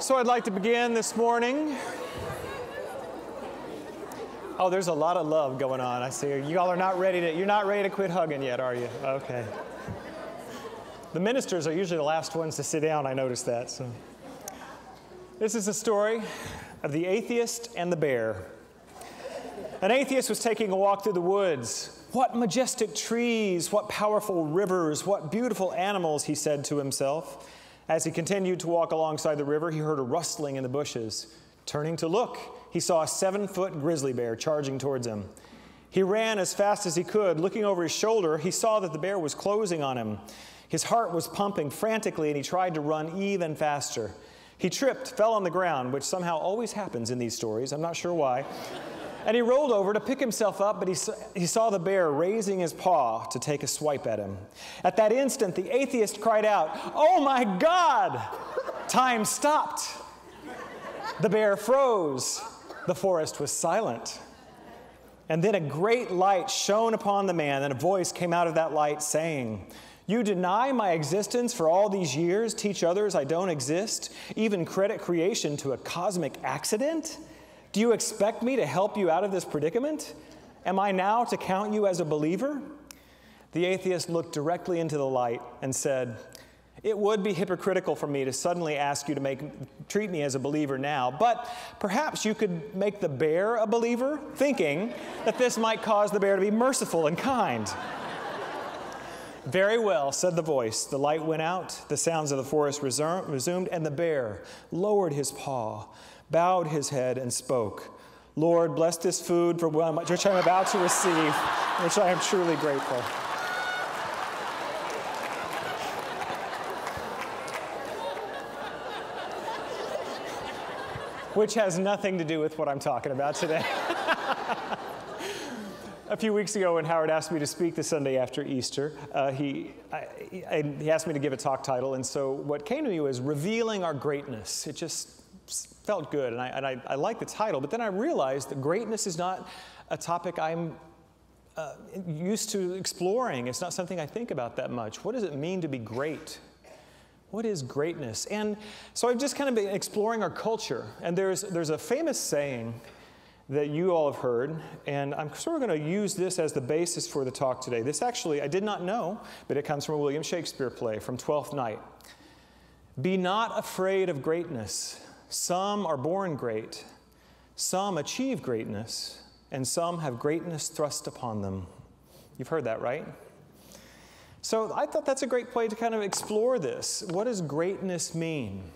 So I'd like to begin this morning. Oh, there's a lot of love going on. I see. You all are not ready to, you're not ready to quit hugging yet, are you? Okay. The ministers are usually the last ones to sit down, I noticed that. So, this is the story of the atheist and the bear. An atheist was taking a walk through the woods. What majestic trees, what powerful rivers, what beautiful animals, he said to himself. As he continued to walk alongside the river, he heard a rustling in the bushes. Turning to look, he saw a 7-foot grizzly bear charging towards him. He ran as fast as he could. Looking over his shoulder, he saw that the bear was closing on him. His heart was pumping frantically, and he tried to run even faster. He tripped, fell on the ground, which somehow always happens in these stories. I'm not sure why. And he rolled over to pick himself up, but he saw the bear raising his paw to take a swipe at him. At that instant, the atheist cried out, "Oh my God!" Time stopped. The bear froze. The forest was silent. And then a great light shone upon the man, and a voice came out of that light saying, "You deny my existence for all these years, teach others I don't exist, even credit creation to a cosmic accident? Do you expect me to help you out of this predicament? Am I now to count you as a believer?" The atheist looked directly into the light and said, "It would be hypocritical for me to suddenly ask you to treat me as a believer now, but perhaps you could make the bear a believer, thinking that this might cause the bear to be merciful and kind." "Very well," said the voice. The light went out, the sounds of the forest resumed, and the bear lowered his paw, bowed his head, and spoke, "Lord, bless this food for which I am about to receive, which I am truly grateful." Which has nothing to do with what I'm talking about today. A few weeks ago, when Howard asked me to speak the Sunday after Easter, he asked me to give a talk title, and so what came to me was Revealing Our Greatness. It just felt good, and I liked the title, but then I realized that greatness is not a topic I'm used to exploring. It's not something I think about that much. What does it mean to be great? What is greatness? And so I've just kind of been exploring our culture, and there's a famous saying that you all have heard, and I'm sort of going to use this as the basis for the talk today. This actually, I did not know, but it comes from a William Shakespeare play from Twelfth Night. "Be not afraid of greatness. Some are born great, some achieve greatness, and some have greatness thrust upon them." You've heard that, right? So I thought that's a great way to kind of explore this. What does greatness mean?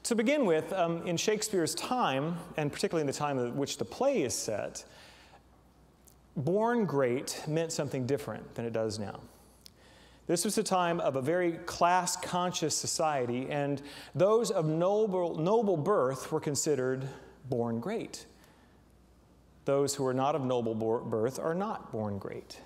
To begin with, in Shakespeare's time, and particularly in the time in which the play is set, born great meant something different than it does now. This was a time of a very class-conscious society, and those of noble birth were considered born great. Those who were not of noble birth are not born great.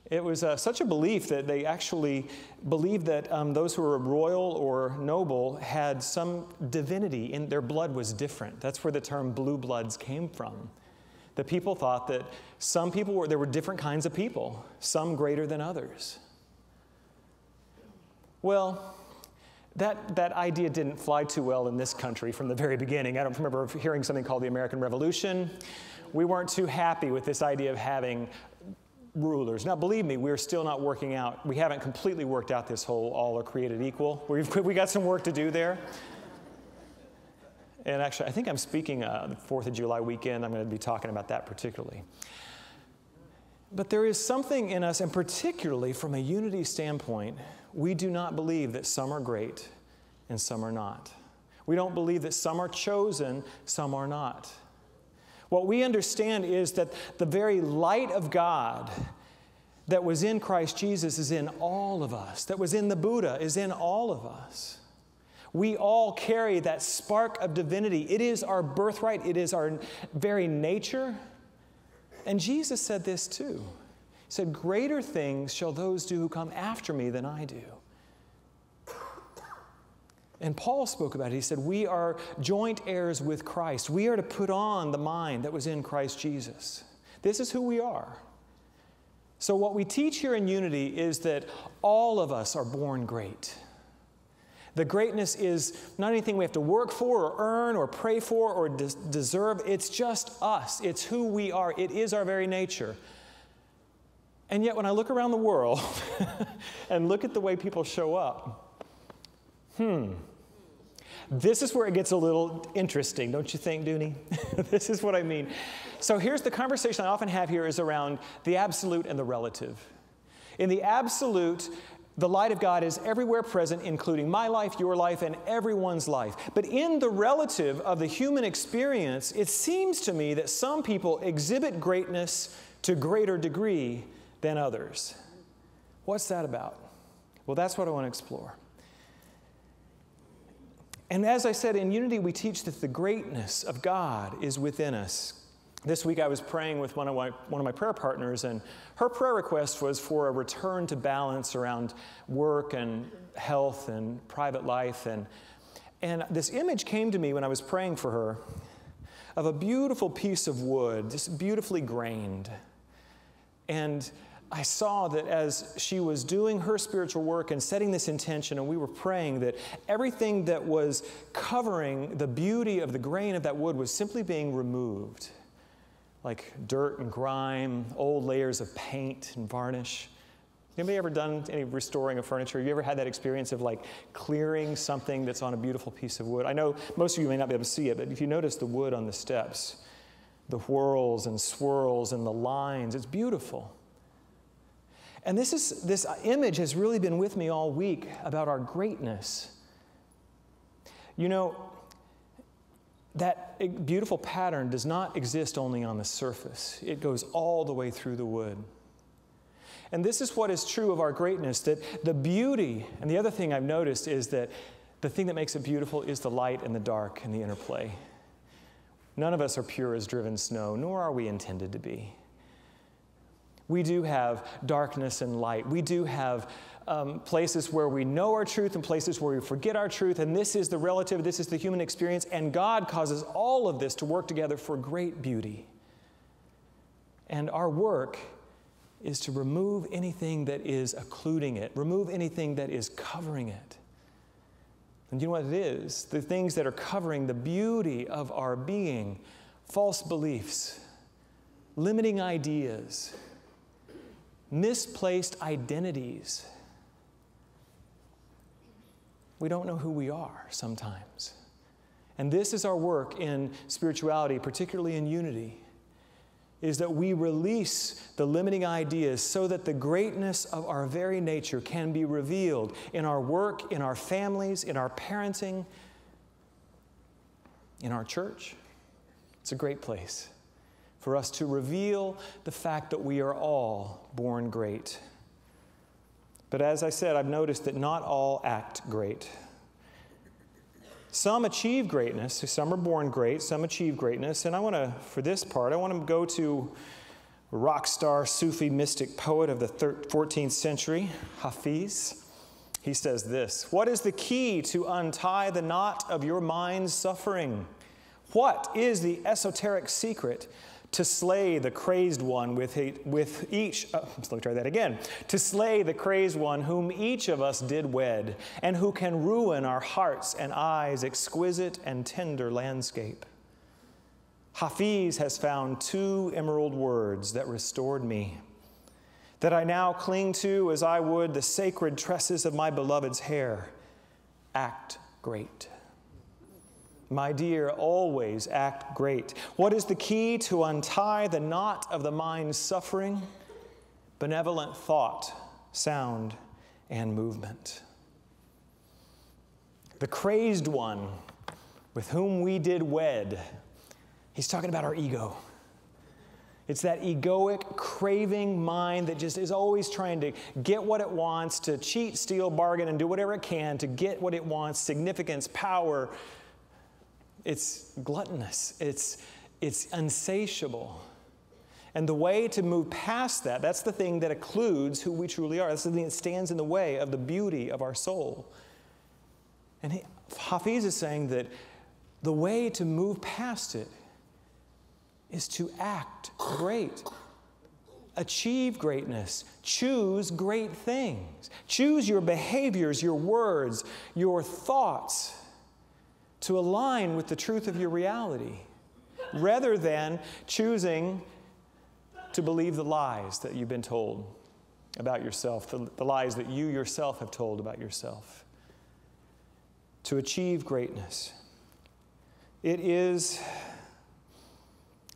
It was such a belief that they actually believed that those who were royal or noble had some divinity, in their blood was different. That's where the term blue bloods came from. The people thought that some people there were different kinds of people, some greater than others. Well, that idea didn't fly too well in this country from the very beginning. I don't remember hearing something called the American Revolution. We weren't too happy with this idea of having rulers. Now, believe me, we're still not working out. We haven't completely worked out this whole all are created equal. We got some work to do there. And actually, I think I'm speaking the 4th of July weekend. I'm going to be talking about that particularly. But there is something in us, and particularly from a unity standpoint, we do not believe that some are great and some are not. We don't believe that some are chosen, some are not. What we understand is that the very light of God that was in Christ Jesus is in all of us, that was in the Buddha is in all of us. We all carry that spark of divinity. It is our birthright. It is our very nature. And Jesus said this too. He said, "Greater things shall those do who come after me than I do." And Paul spoke about it. He said, we are joint heirs with Christ. We are to put on the mind that was in Christ Jesus. This is who we are. So what we teach here in Unity is that all of us are born great. The greatness is not anything we have to work for or earn or pray for or deserve. It's just us. It's who we are. It is our very nature. And yet when I look around the world and look at the way people show up, this is where it gets a little interesting, don't you think, Dooney? This is what I mean. So here's the conversation I often have here is around the absolute and the relative. In the absolute, the light of God is everywhere present, including my life, your life, and everyone's life. But in the relative of the human experience, it seems to me that some people exhibit greatness to greater degree than others. What's that about? Well, that's what I want to explore. And as I said, in Unity, we teach that the greatness of God is within us. This week I was praying with one of my prayer partners, and her prayer request was for a return to balance around work and health and private life. And this image came to me when I was praying for her of a beautiful piece of wood, just beautifully grained. And I saw that as she was doing her spiritual work and setting this intention, and we were praying, that everything that was covering the beauty of the grain of that wood was simply being removed. Like dirt and grime, old layers of paint and varnish. Anybody ever done any restoring of furniture? Have you ever had that experience of like clearing something that's on a beautiful piece of wood? I know most of you may not be able to see it, but if you notice the wood on the steps, the whirls and swirls and the lines, it's beautiful. And this image has really been with me all week about our greatness. You know, that beautiful pattern does not exist only on the surface. It goes all the way through the wood. And this is what is true of our greatness, that the beauty, and the other thing I've noticed is that the thing that makes it beautiful is the light and the dark and the interplay. None of us are pure as driven snow, nor are we intended to be. We do have darkness and light. We do have places where we know our truth and places where we forget our truth, and this is the relative, this is the human experience, and God causes all of this to work together for great beauty. And our work is to remove anything that is occluding it, remove anything that is covering it. And you know what it is? The things that are covering the beauty of our being, false beliefs, limiting ideas, misplaced identities. We don't know who we are sometimes. And this is our work in spirituality, particularly in unity, is that we release the limiting ideas so that the greatness of our very nature can be revealed in our work, in our families, in our parenting, in our church. It's a great place for us to reveal the fact that we are all born great. But as I said, I've noticed that not all act great. Some achieve greatness, some are born great, some achieve greatness, and for this part, I want to go to a rock star Sufi mystic poet of the 14th century, Hafiz. He says this: "What is the key to untie the knot of your mind's suffering? What is the esoteric secret to slay the crazed one to slay the crazed one whom each of us did wed, and who can ruin our hearts and eyes' exquisite and tender landscape? Hafiz has found 2 emerald words that restored me, that I now cling to as I would the sacred tresses of my beloved's hair. Act great. My dear, always act great. What is the key to untie the knot of the mind's suffering? Benevolent thought, sound, and movement." The crazed one with whom we did wed, he's talking about our ego. It's that egoic, craving mind that just is always trying to get what it wants, to cheat, steal, bargain, and do whatever it can to get what it wants, significance, power. It's gluttonous. It's insatiable. And the way to move past that, that's the thing that occludes who we truly are. That's the thing that stands in the way of the beauty of our soul. And Hafiz is saying that the way to move past it is to act great. achieve greatness. Choose great things. Choose your behaviors, your words, your thoughts to align with the truth of your reality, rather than choosing to believe the lies that you've been told about yourself, the lies that you yourself have told about yourself. To achieve greatness. It is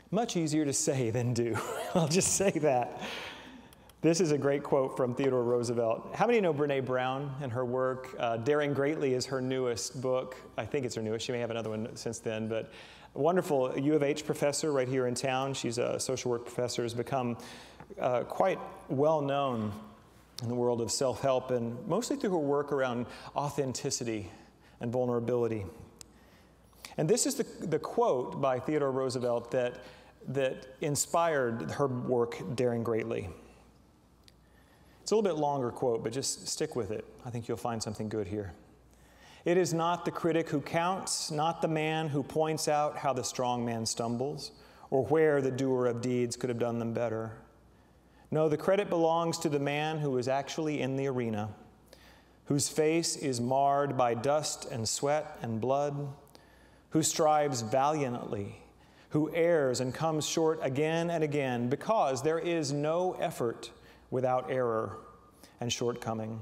much easier to say than do. I'll just say that. This is a great quote from Theodore Roosevelt. How many know Brene Brown and her work? Daring Greatly is her newest book. I think it's her newest. She may have another one since then. But a wonderful U of H professor right here in town. She's a social work professor, has become quite well known in the world of self-help, and mostly through her work around authenticity and vulnerability. And this is the quote by Theodore Roosevelt that inspired her work, Daring Greatly. It's a little bit longer quote, but just stick with it. I think you'll find something good here. It is not the critic who counts, not the man who points out how the strong man stumbles, or where the doer of deeds could have done them better. No, the credit belongs to the man who is actually in the arena, whose face is marred by dust and sweat and blood, who strives valiantly, who errs and comes short again and again, because there is no effort without error and shortcoming,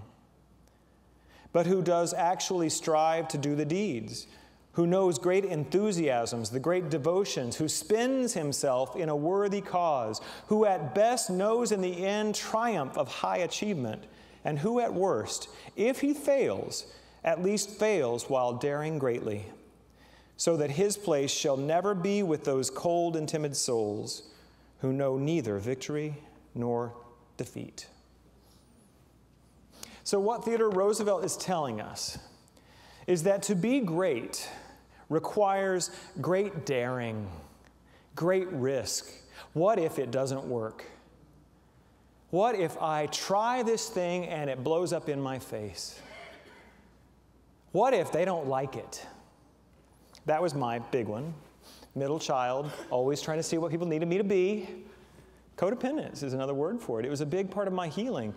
but who does actually strive to do the deeds, who knows great enthusiasms, the great devotions, who spends himself in a worthy cause, who at best knows in the end triumph of high achievement, and who at worst, if he fails, at least fails while daring greatly, so that his place shall never be with those cold and timid souls who know neither victory nor defeat. So what Theodore Roosevelt is telling us is that to be great requires great daring, great risk. What if it doesn't work? What if I try this thing and it blows up in my face? What if they don't like it? That was my big one. Middle child, always trying to see what people needed me to be. Codependence is another word for it. It was a big part of my healing.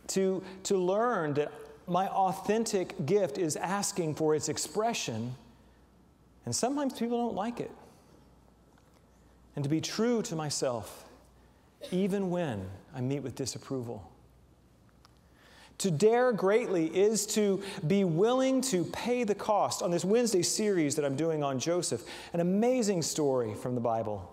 To learn that my authentic gift is asking for its expression, and sometimes people don't like it. And to be true to myself, even when I meet with disapproval. To dare greatly is to be willing to pay the cost. On this Wednesday series that I'm doing on Joseph, an amazing story from the Bible.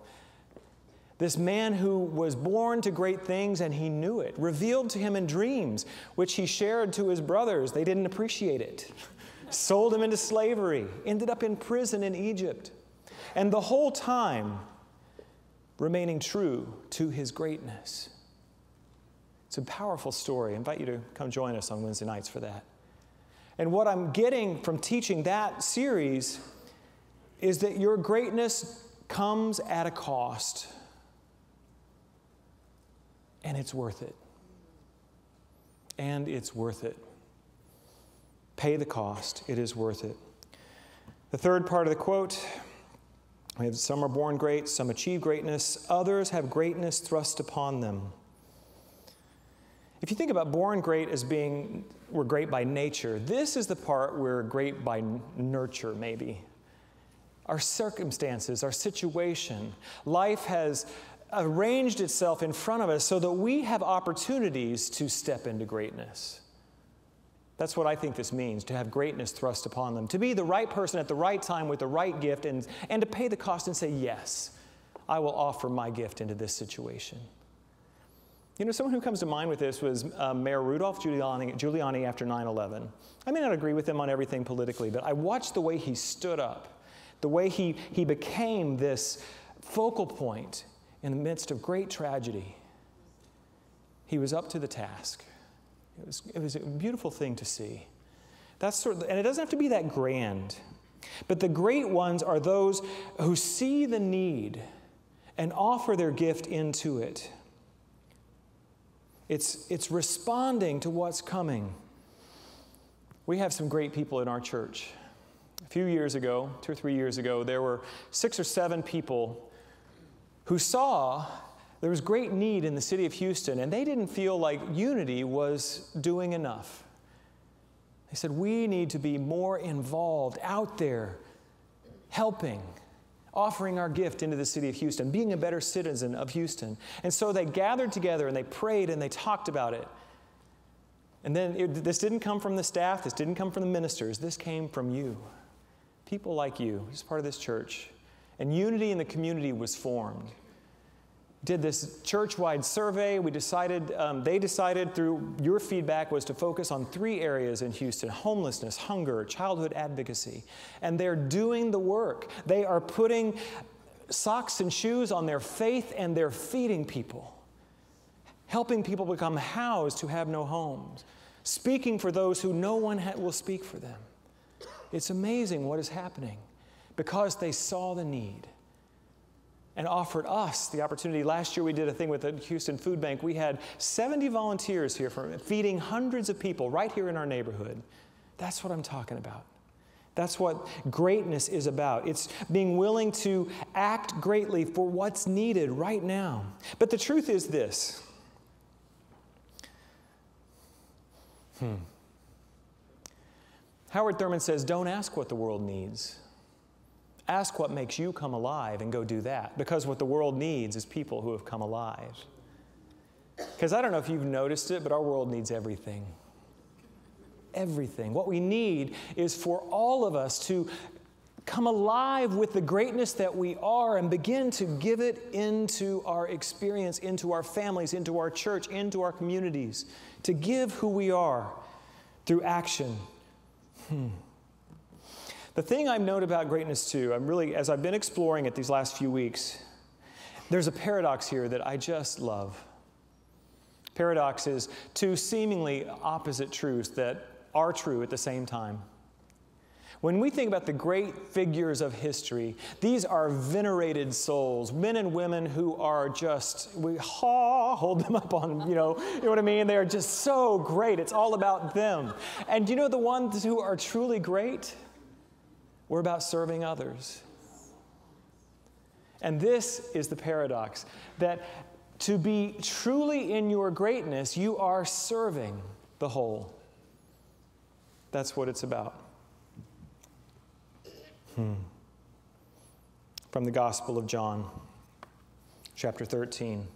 This man who was born to great things and he knew it, revealed to him in dreams, which he shared to his brothers. They didn't appreciate it. Sold him into slavery, ended up in prison in Egypt. And the whole time, remaining true to his greatness. It's a powerful story. I invite you to come join us on Wednesday nights for that. And what I'm getting from teaching that series is that your greatness comes at a cost. And it's worth it. And it's worth it. Pay the cost. It is worth it. The third part of the quote, we have some are born great, some achieve greatness, others have greatness thrust upon them. If you think about born great as being, we're great by nature, this is the part we're great by nurture, maybe. Our circumstances, our situation, life has arranged itself in front of us so that we have opportunities to step into greatness. That's what I think this means, to have greatness thrust upon them. To be the right person at the right time with the right gift and to pay the cost and say, yes, I will offer my gift into this situation. You know, someone who comes to mind with this was Mayor Rudolph Giuliani after 9/11. I may not agree with him on everything politically, but I watched the way he stood up, the way he became this focal point in the midst of great tragedy. He was up to the task. It was a beautiful thing to see. That's and it doesn't have to be that grand. But the great ones are those who see the need and offer their gift into it. It's responding to what's coming. We have some great people in our church. A few years ago, 2 or 3 years ago, there were 6 or 7 people who saw There was great need in the city of Houston, and they didn't feel like Unity was doing enough. They said, we need to be more involved out there, helping, offering our gift into the city of Houston, being a better citizen of Houston. And so they gathered together and they prayed and they talked about it. And then this didn't come from the staff, this didn't come from the ministers, this came from you. People like you, who's part of this church. And unity in the community was formed. Did this church-wide survey. They decided through your feedback was to focus on 3 areas in Houston: homelessness, hunger, childhood advocacy. And they're doing the work. They are putting socks and shoes on their faith, and they're feeding people, helping people become housed who have no homes, speaking for those who no one will speak for them. It's amazing what is happening because they saw the need and offered us the opportunity. Last year we did a thing with the Houston Food Bank. We had 70 volunteers here feeding hundreds of people right here in our neighborhood. That's what I'm talking about. That's what greatness is about. It's being willing to act greatly for what's needed right now. But the truth is this. Howard Thurman says, don't ask what the world needs. Ask what makes you come alive and go do that. Because what the world needs is people who have come alive. Because I don't know if you've noticed it, but our world needs everything. Everything. What we need is for all of us to come alive with the greatness that we are and begin to give it into our experience, into our families, into our church, into our communities. To give who we are through action. The thing I've known about greatness too, as I've been exploring it these last few weeks, there's a paradox here that I just love. Paradox is 2 seemingly opposite truths that are true at the same time. When we think about the great figures of history, these are venerated souls, men and women who are just, we hold them up on, you know what I mean? They are just so great. It's all about them. And you know the ones who are truly great? We're about serving others. And this is the paradox, that to be truly in your greatness, you are serving the whole. That's what it's about. From the Gospel of John, chapter 13.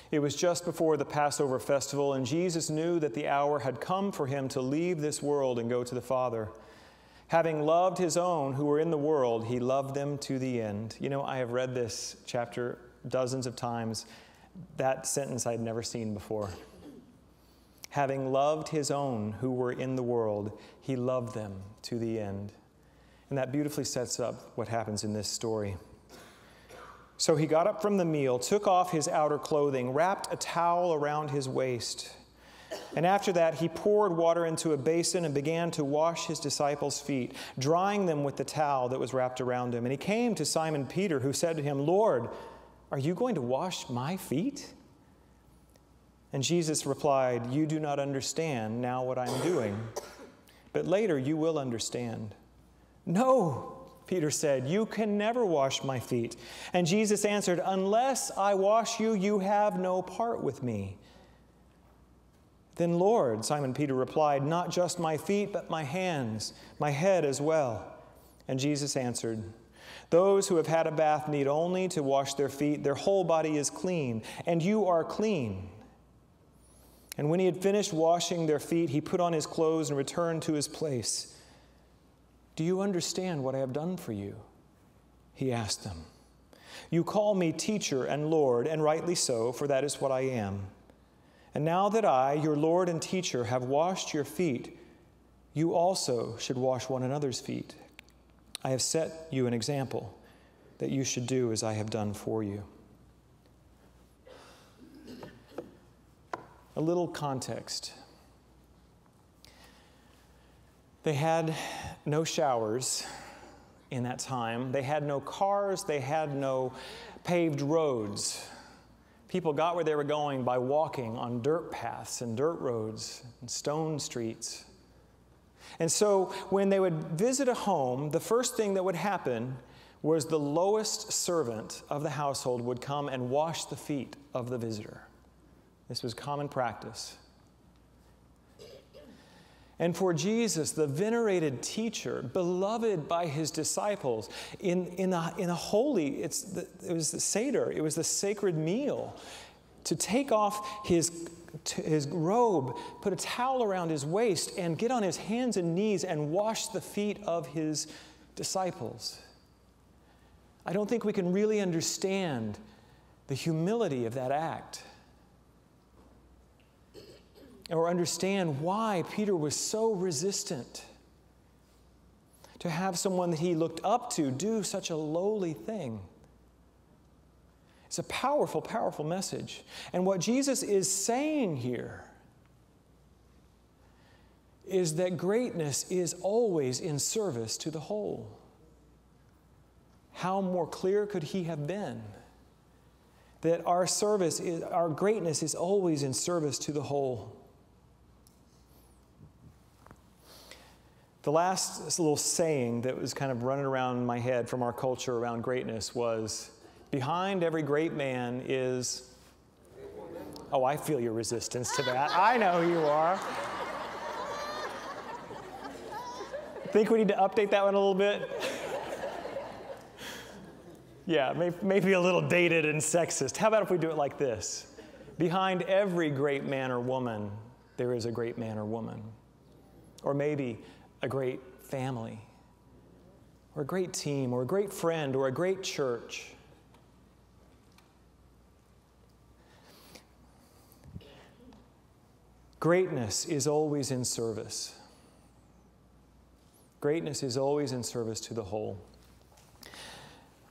It was just before the Passover festival, and Jesus knew that the hour had come for him to leave this world and go to the Father. Having loved his own who were in the world, he loved them to the end. You know, I have read this chapter dozens of times. That sentence I had never seen before. Having loved his own who were in the world, he loved them to the end. And that beautifully sets up what happens in this story. So he got up from the meal, took off his outer clothing, wrapped a towel around his waist. And after that, he poured water into a basin and began to wash his disciples' feet, drying them with the towel that was wrapped around him. And he came to Simon Peter, who said to him, "Lord, are you going to wash my feet?" And Jesus replied, "You do not understand now what I'm doing, but later you will understand." "No," Peter said, "you can never wash my feet." And Jesus answered, "Unless I wash you, you have no part with me." "Then, Lord," Simon Peter replied, "not just my feet, but my hands, my head as well." And Jesus answered, "Those who have had a bath need only to wash their feet. Their whole body is clean, and you are clean." And when he had finished washing their feet, he put on his clothes and returned to his place. "Do you understand what I have done for you?" he asked them. "You call me teacher and Lord, and rightly so, for that is what I am. And now that I, your Lord and teacher, have washed your feet, you also should wash one another's feet. I have set you an example that you should do as I have done for you." A little context. They had no showers in that time. They had no cars. They had no paved roads. People got where they were going by walking on dirt paths and dirt roads and stone streets. And so when they would visit a home, the first thing that would happen was the lowest servant of the household would come and wash the feet of the visitor. This was common practice. And for Jesus, the venerated teacher, beloved by his disciples, in a holy, it was the Seder, it was the sacred meal, to take off his robe, put a towel around his waist, and get on his hands and knees and wash the feet of his disciples. I don't think we can really understand the humility of that act, or understand why Peter was so resistant to have someone that he looked up to do such a lowly thing. It's a powerful, powerful message. And what Jesus is saying here is that greatness is always in service to the whole. How more clear could he have been? That our greatness is always in service to the whole. The last little saying that was kind of running around my head from our culture around greatness was, behind every great man is... Oh, I feel your resistance to that. I know you are. Think we need to update that one a little bit? Yeah, maybe a little dated and sexist. How about if we do it like this? Behind every great man or woman, there is a great man or woman. Or maybe a great family, or a great team, or a great friend, or a great church. Greatness is always in service. Greatness is always in service to the whole.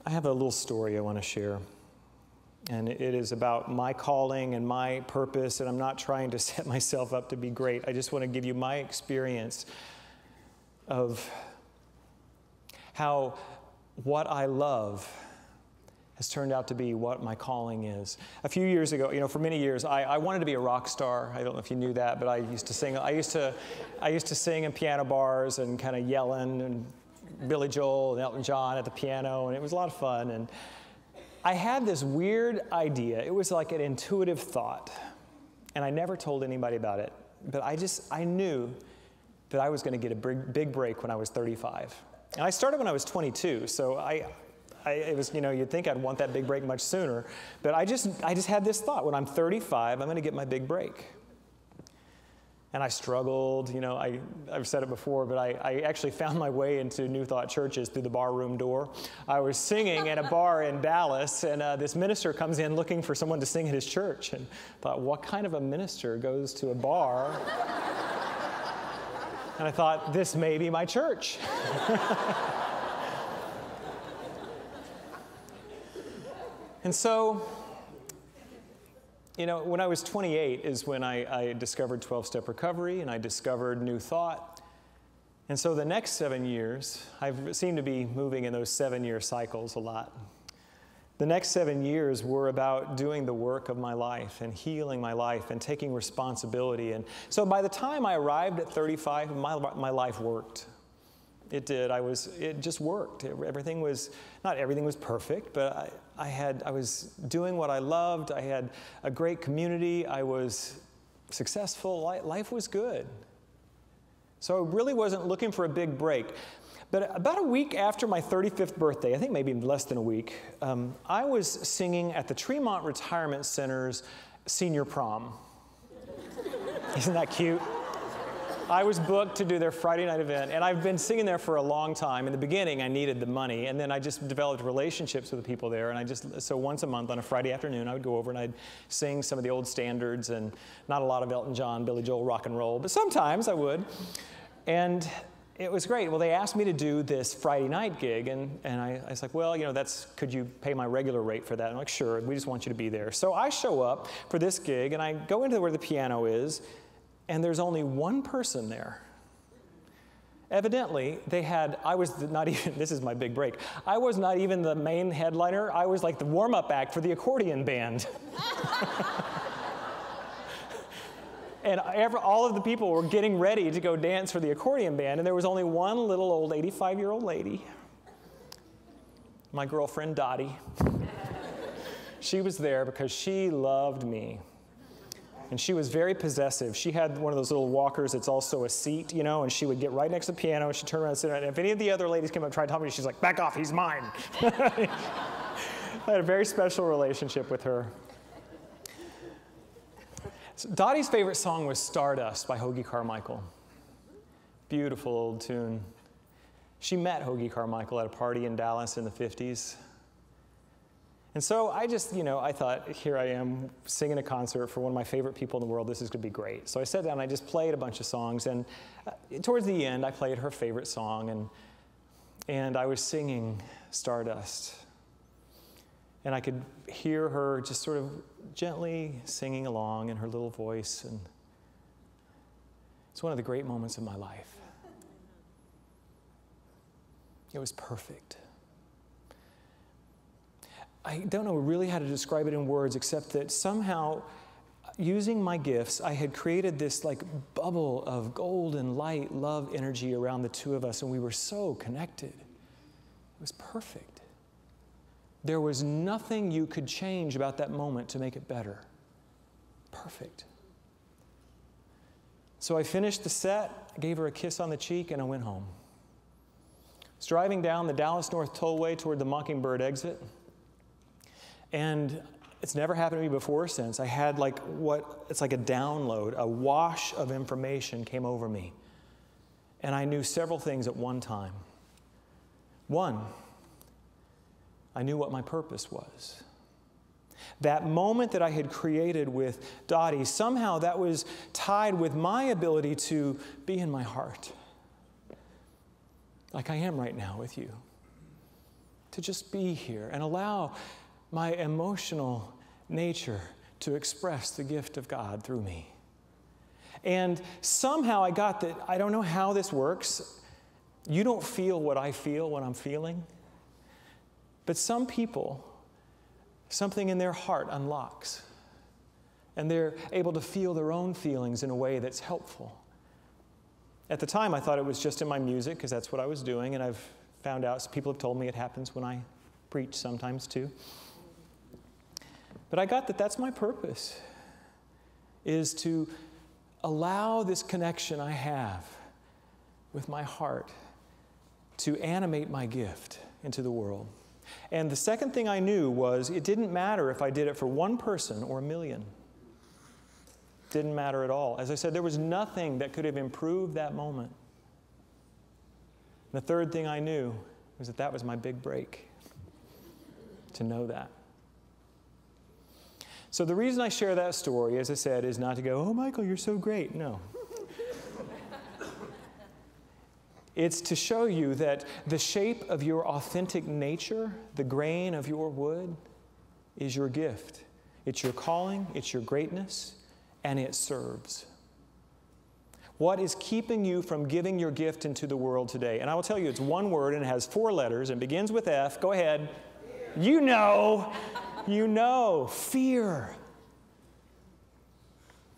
I have a little story I want to share. And it is about my calling and my purpose, and I'm not trying to set myself up to be great. I just want to give you my experience of how what I love has turned out to be what my calling is. A few years ago, for many years, I wanted to be a rock star. I don't know if you knew that, but I used to sing. I used to sing in piano bars and kind of yelling, and Billy Joel and Elton John at the piano, and it was a lot of fun. And I had this weird idea. It was like an intuitive thought, and I never told anybody about it. But I knew that I was going to get a big break when I was 35. And I started when I was 22, so it was, you'd think I'd want that big break much sooner. But I just had this thought, when I'm 35, I'm going to get my big break. And I struggled, I've said it before, but I actually found my way into New Thought churches through the bar room door. I was singing at a bar in Dallas, and this minister comes in looking for someone to sing at his church. And I thought, what kind of a minister goes to a bar? And I thought, this may be my church. And so, when I was 28 is when I discovered 12-step recovery, and I discovered New Thought. And so the next 7 years, I seem to be moving in those 7-year cycles a lot. The next 7 years were about doing the work of my life and healing my life and taking responsibility. And so by the time I arrived at 35, my life worked. It did. It just worked. Not everything was perfect, but I was doing what I loved. I had a great community. I was successful. Life was good. So I really wasn't looking for a big break. But about a week after my 35th birthday, I think maybe less than a week, I was singing at the Tremont Retirement Center's senior prom. Isn't that cute? I was booked to do their Friday night event, and I've been singing there for a long time. In the beginning, I needed the money, and then I just developed relationships with the people there, and so once a month on a Friday afternoon, I would go over and I'd sing some of the old standards, and not a lot of Elton John, Billy Joel rock and roll, but sometimes I would. And it was great. Well, they asked me to do this Friday night gig, and I was like, well, could you pay my regular rate for that? And I'm like, sure, we just want you to be there. So I show up for this gig, and I go into where the piano is, and there's only one person there. Evidently, this is my big break, I was not even the main headliner. I was like the warm-up act for the accordion band. And all of the people were getting ready to go dance for the accordion band, and there was only one little old 85-year-old lady my girlfriend Dottie. She was there because she loved me. And she was very possessive. She had one of those little walkers that's also a seat, you know, and she would get right next to the piano, and she'd turn around and sit down. And if any of the other ladies came up and tried to help me, she's like, back off, he's mine. I had a very special relationship with her. So Dottie's favorite song was Stardust by Hoagy Carmichael. Beautiful old tune. She met Hoagy Carmichael at a party in Dallas in the 50s. And so I just, you know, I thought, here I am singing a concert for one of my favorite people in the world. This is going to be great. So I sat down and I just played a bunch of songs. And towards the end, I played her favorite song. And I was singing Stardust. And I could hear her just sort of gently singing along in her little voice. And it's one of the great moments of my life. It was perfect. I don't know really how to describe it in words, except that somehow, using my gifts, I had created this like bubble of golden light, love, energy around the two of us, and we were so connected. It was perfect. There was nothing you could change about that moment to make it better. Perfect. So I finished the set, I gave her a kiss on the cheek, and I went home. I was driving down the Dallas North Tollway toward the Mockingbird exit. And it's never happened to me before or since. I had it's like a download, a wash of information came over me. And I knew several things at one time. One, I knew what my purpose was. That moment that I had created with Dottie, somehow that was tied with my ability to be in my heart. Like I am right now with you. To just be here and allow my emotional nature to express the gift of God through me. And somehow I got that, I don't know how this works. You don't feel what I feel when I'm feeling. But some people, something in their heart unlocks. And they're able to feel their own feelings in a way that's helpful. At the time, I thought it was just in my music, because that's what I was doing. And I've found out, people have told me it happens when I preach sometimes too. But I got that that's my purpose, is to allow this connection I have with my heart to animate my gift into the world. And the second thing I knew was it didn't matter if I did it for one person or a million. It didn't matter at all. As I said, there was nothing that could have improved that moment. And the third thing I knew was that that was my big break, to know that. So the reason I share that story, as I said, is not to go, oh, Michael, you're so great. No. It's to show you that the shape of your authentic nature, the grain of your wood, is your gift. It's your calling, it's your greatness, and it serves. What is keeping you from giving your gift into the world today? And I will tell you, it's one word, and it has 4 letters, and begins with F. Go ahead. You know. You know, fear.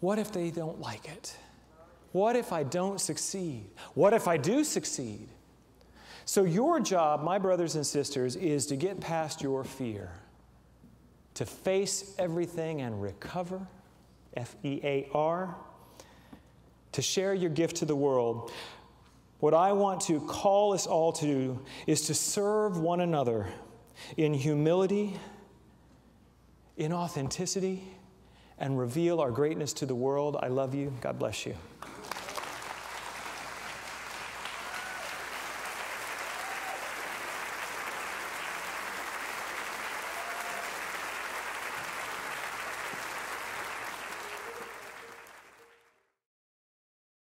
What if they don't like it? What if I don't succeed? What if I do succeed? So your job, my brothers and sisters, is to get past your fear, to face everything and recover, F-E-A-R, to share your gift to the world. What I want to call us all to do is to serve one another in humility, in authenticity, and reveal our greatness to the world. I love you. God bless you.